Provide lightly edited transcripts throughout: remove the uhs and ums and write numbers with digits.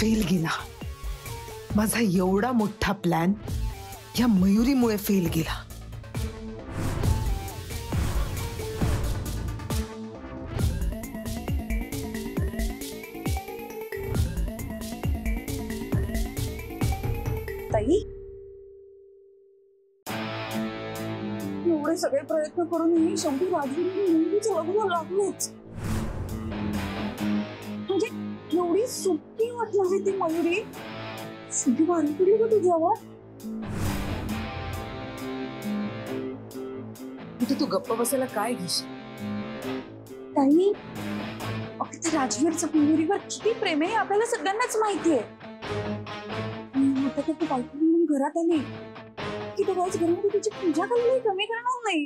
Fail गेला। माझा एवढा मोठा प्लॅन या मयुरीमुळे फेल गेला। ताई, एवढे सगळे प्रयत्न करूनही शेवटी राजवीरचं लग्न लागलंच। म्हणजे एवढी सुट्टी वाटणारी ती मयुरी सुट्टी मारून पडली का तुझ्यावर? तू गप्प बसायला काय घेशील? ताई, अगदी राजवीरचं मयुरीवर किती प्रेम आहे आपल्याला सगळ्यांनाच माहितीये। आता तू बायको म्हणून घरात आली की तो रोज घरामध्ये तुझी पूजा करायला कमी करणार नाही।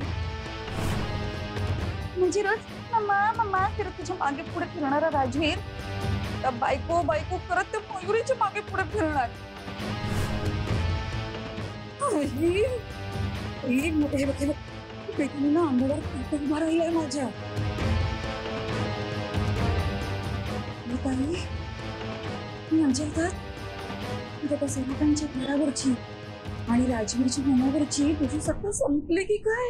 म्हणजे रोज मम्मा मम्मा करत तुझ्या मागे पुढे फिरणारा राजवीर बायको बायको करत त्या मयुरीच्या मागे पुढे फिरणार। ना अंगावर काटा उभा राहिलाय माझ्या। त्या सर्वांच्या घरावरची आणि राजवीरची मनावरची तुझी सत्ता संपली की काय?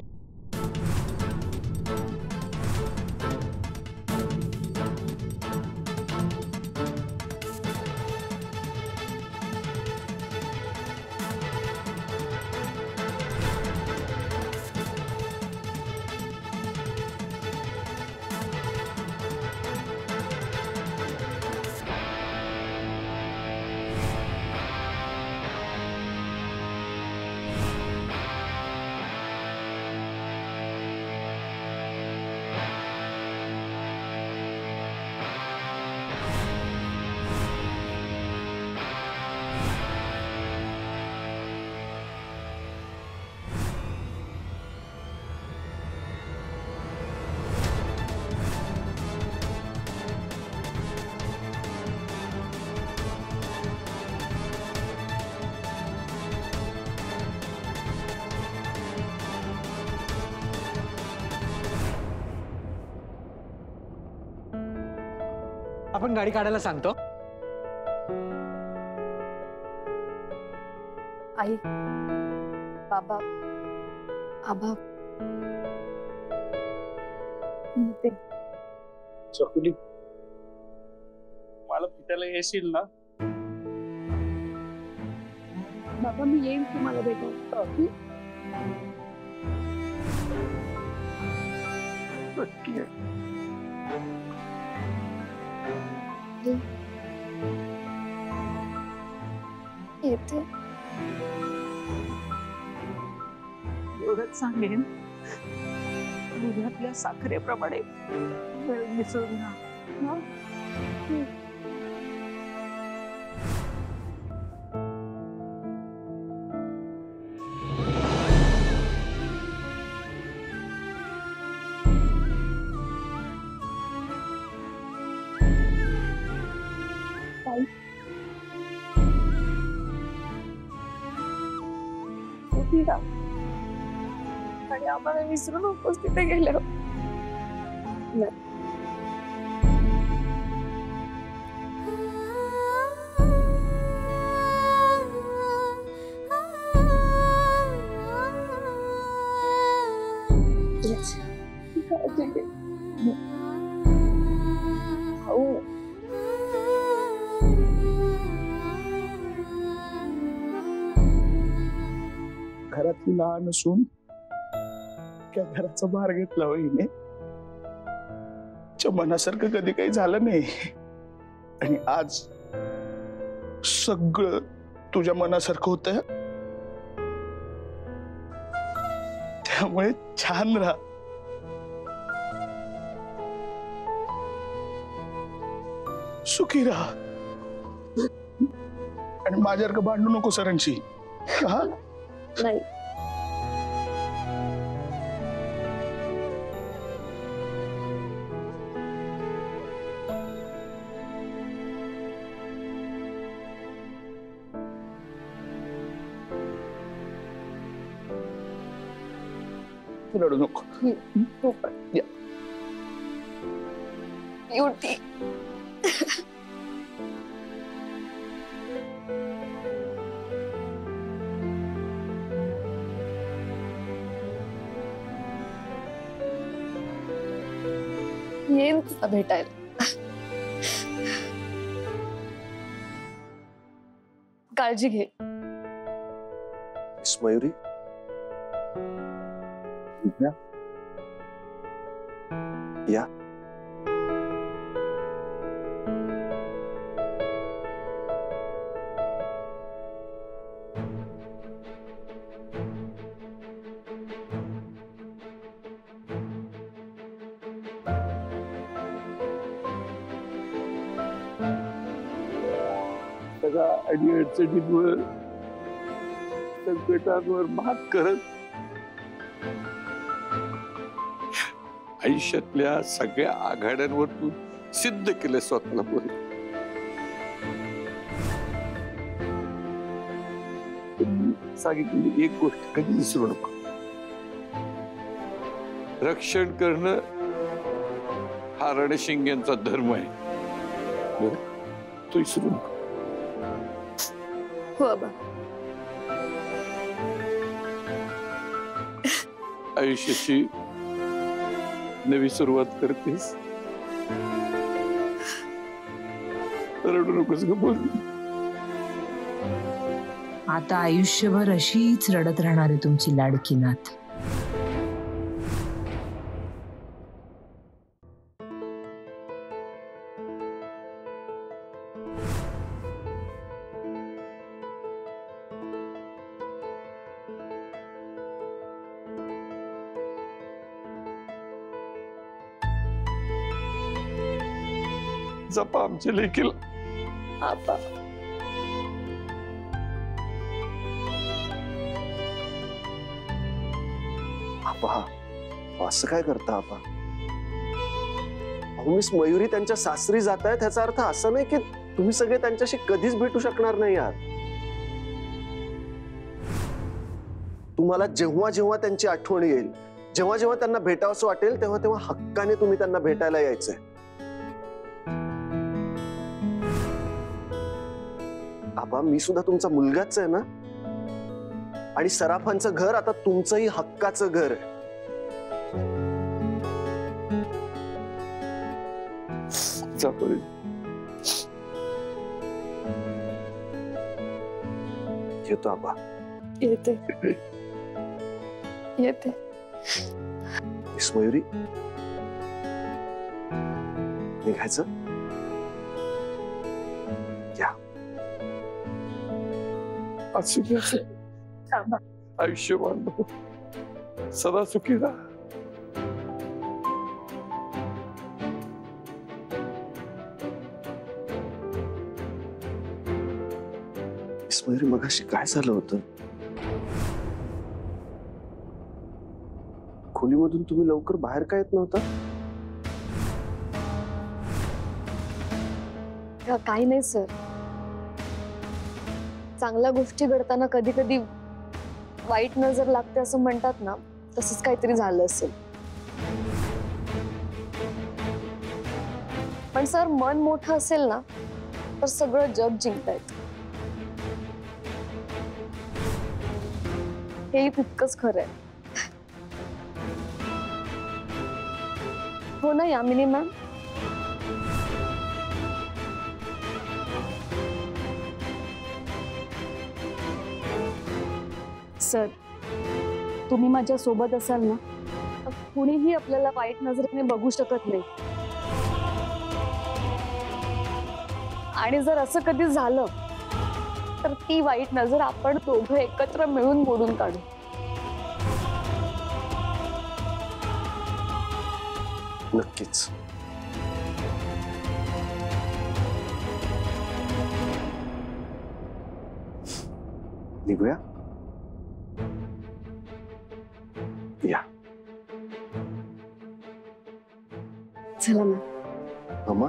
आपण गाडी काढायला सांगतो। आई, बाबा, आबा, चकुली, मला भेटायला येशील ना? बाबा मी येईन तुम्हाला भेटायला। येते एवढंच सांगेन, दुधातल्या साखरेप्रमाणे वेळ मिसळून ना। आणि आम्हाला विसरून उपस्थित गेल्यावर घरातली लहान असून त्या घराचा भार घेतला होईने मनासारखं कधी काही झालं नाही आणि आज सगळं तुझ्या मनासारखं होतं। त्यामुळे छान राहा, सुखी राहा आणि माझ्यासारखं भांडू नको सरांशी। हा नाही रडू नको। ब्युटी येईन तुला भेटायला. काळजी घे. मयुरी या. सगळ्या अडीअडचणींवर संकटांवर मात करत आयुष्यातल्या सगळ्या आघाड्यांवर तू सिद्ध केलं स्वतःला. सांगितलेली एक गोष्ट कधी विसरू नको. रक्षण करणं हा रणशिंग्यांचा धर्म आहे. बरं? तो विसरू नको. हो बाबा. आयुष्याची नवी सुरुवात करतेस. रडू नकोस ग. बोल. आता आयुष्यभर अशीच रडत राहणार आहे तुमची लाडकी नात. जपा आमच्या लेकीला. आपा. आपा असं काय करता आपा? अहो मिस मयुरी त्यांच्या सासरी जात आहेत ह्याचा अर्थ असा नाही की तुम्ही सगळे त्यांच्याशी कधीच भेटू शकणार नाही आहात. तुम्हाला जेव्हा जेव्हा त्यांची आठवण येईल, जेव्हा जेव्हा त्यांना भेटावंसं वाटेल, तेव्हा तेव्हा हक्काने तुम्ही त्यांना भेटायला यायचंय. आपा मी सुद्धा तुमचा मुलगाच आहे ना, आणि सराफांचं घर आता तुमचंही हक्काचं घर आहे. येतो आपा. येते. येते. मिस मयुरी निघायचं. या. असू दे असं. आयुष्यमान हो. सदा सुखी राहा. मिस मयुरी मगाशी काय झालं होतं? खोलीमधून तुम्ही लवकर बाहेर का येत नव्हता? काही नाही सर. चांगल्या गोष्टी घडताना कधी कधी वाईट नजर लागते असं म्हणतात ना, तसंच काहीतरी झालं असेल. पण सर मन मोठं असेल ना तर सगळं जग जिंकता येतं. हे तितकंच खरं आहे. हो ना यामिनी मॅम? सर तुम्ही माझ्या सोबत असाल ना, कुणीही आपल्याला वाईट नजरेने बघू शकत नाही. आणि जर असं कधी झालं तर ती वाईट नजर आपण दोघं एकत्र मिळून मोडून काढू. नक्कीच. निघूया. या. चला ना. अम्मा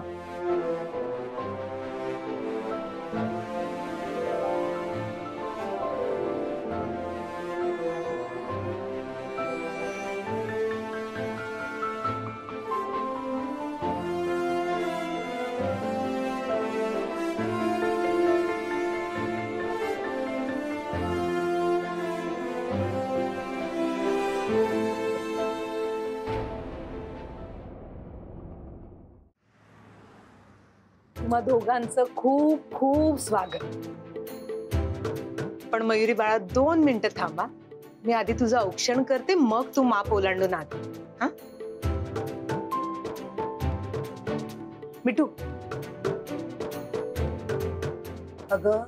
तुम्हा दोघांचं खूप खूप स्वागत. पण मयुरी बाळा 2 मिनिटं थांबा. मी आधी तुझं औक्षण करते, मग तू माप ओलांडून आत. हा मिठू. अगं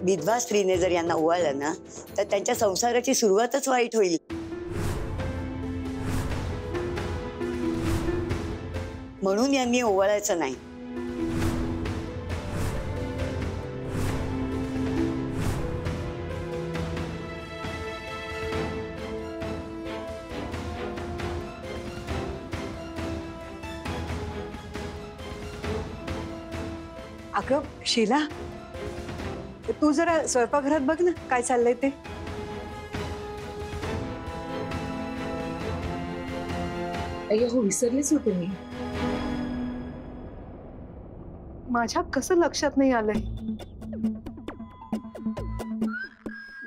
विधवा स्त्रीने जर यांना ओवाळलं ना तर त्यांच्या संसाराची सुरुवातच वाईट होईल. म्हणून यांनी ओवाळायचं नाही. अगं शीला, तू जरा स्वयंपाकघरात बघ ना काय चाललंय ते. अय्यो हो, विसरलीच होते मी. माझ्या कसं लक्षात नाही आलंय.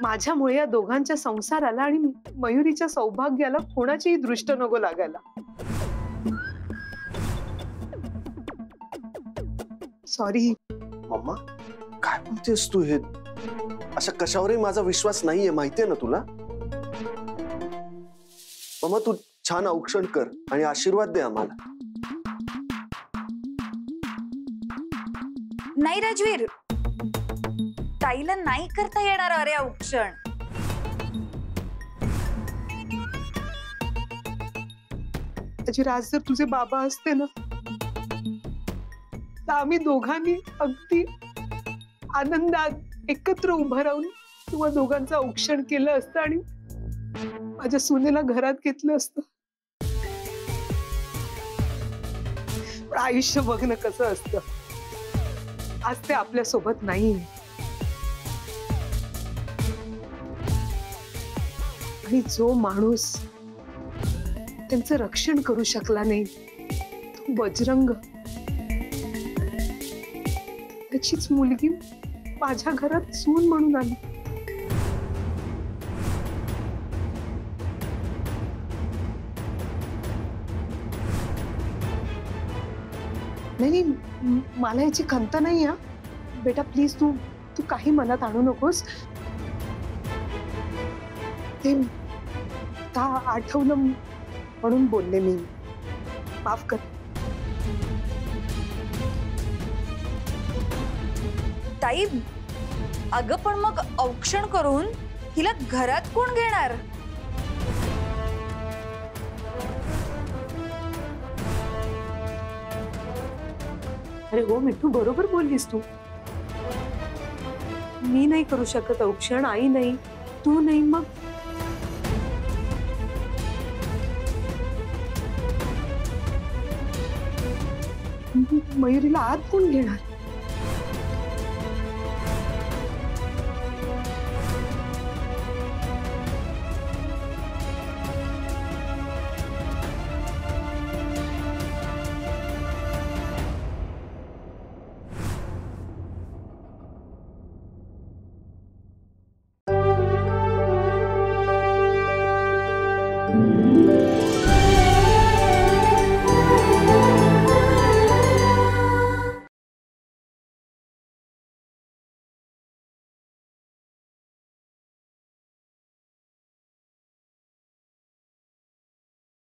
माझ्यामुळे या दोघांच्या संसाराला आणि मयुरीच्या सौभाग्याला कोणाचीही दृष्ट नको लागायला. सॉरी. मम्मा काय बोलतेस तू हे? अशा कशावरही माझा विश्वास नाहीये, माहितीये ना तुला. मम्मा तू छान औक्षण कर आणि आशीर्वाद दे आम्हाला. नाही राजवीर, ताईला नाही करता येणार अरे औक्षण. त्याची राज जर तुझे बाबा असते ना तर आम्ही दोघांनी अगदी आनंदात एकत्र उभं राहून तुम्हा दोघांचं औक्षण केलं असतं आणि माझ्या सुनेला घरात घेतलं असतं. पण आयुष्य बघणं कसं असतं. आज ते आपल्या सोबत नाही आणि जो माणूस त्यांचं रक्षण करू शकला नाही तो बजरंग, त्याचीच मुलगी माझ्या घरात सून म्हणून आली. नाही, मला याची खंत नाही. हा बेटा प्लीज तू काही मनात आणू नकोस. ते आठवलं म्हणून बोलले मी, माफ कर. ताई अगं पण मग औक्षण करून हिला घरात कोण घेणार? अरे हो मिठू, बरोबर बोललीस तू. मी नाही करू शकत औक्षण, आई नाही, तू नाही, मग मयुरीला आत कोण घेणार?